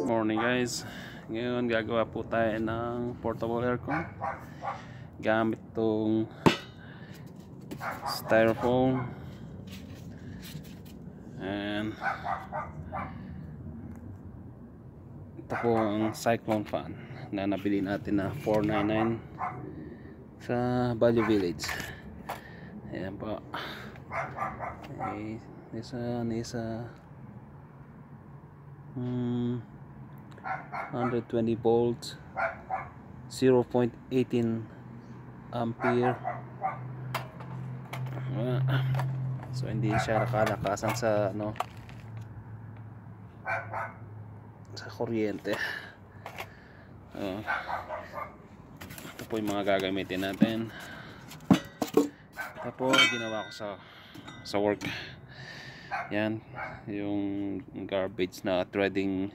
Morning guys, ngayon gagawa po tayo ng portable aircon gamit tong styrofoam and ito po ang cyclone fan na nabili natin na $499 sa Value Village. Ayan po, isa 120 volts, 0.18 ampere. So hindi siya nakalakasan sa sa kuryente. Ito po yung mga gagamitin natin. Ito po ginawa ko sa work. Yan yung garbage na threading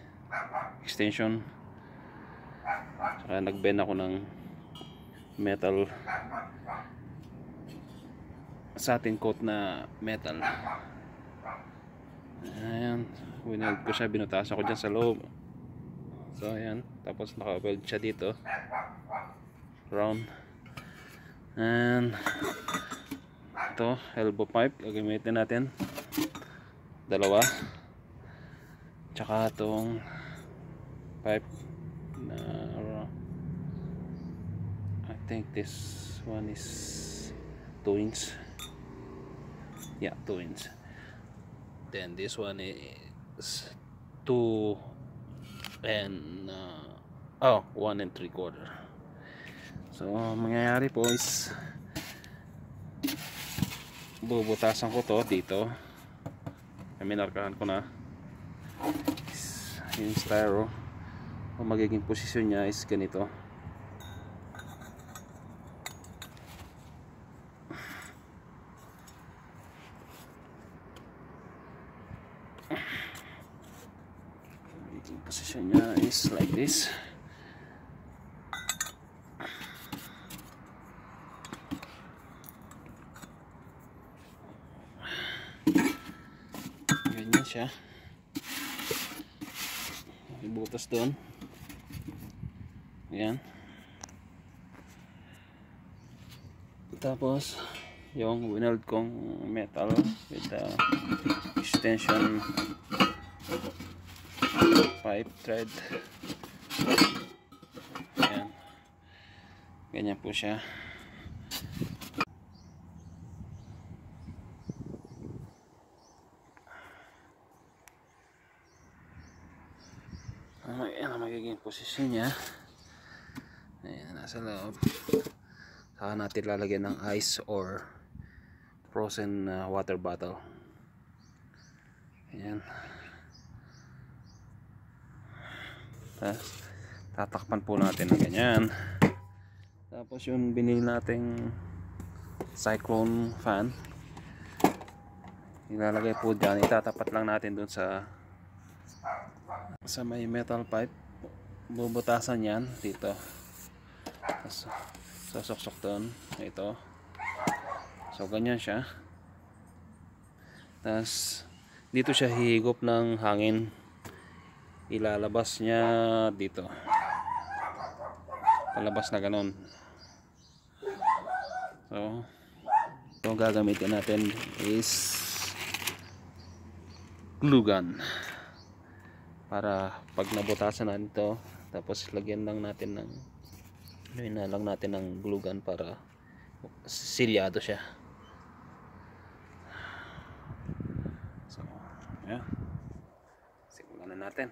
extension, saka nagbend ako ng metal satin coat na metal. Ayan, wineld ko siya, binutasan ko dyan sa loob. So ayan, tapos naka-weld siya dito round. And ito, elbow pipe gagamitin natin, dalawa. Tsaka itong pipe na I think this one is 2 inch. Yeah, 2 inch. Then this one is 2 and 1 and 3/4. So mangyayari po is bubutasan ko to dito. Minarkahan ko na yung styro. Ang magiging posisyon niya is ganito. Magiging posisyon niya is like this. Ganyan siya. Ibutas doon. Ayan. Tapos yung wineld kong metal with the extension pipe thread. Ayan. Ganyan po siya. Ayan ang magiging posisyon niya. Ayan, nasa loob. Saka natin lalagyan ng ice or frozen water bottle. Ayan. Tatakpan po natin ng ganyan. Tapos yung binili nating cyclone fan, ilalagay po dyan. Itatapat lang natin dun sa may metal pipe. Bubutasan yan dito. Sasok doon. Ito. So ganyan siya. Tapos dito siya hihigop ng hangin. Ilalabas niya dito. Palabas na ganun. So ito gagamitin natin is glue gun. Para pag nabutasan na ito, tapos lagyan lang natin ng glue gun para silyado siya. So, yeah. Simulan na natin.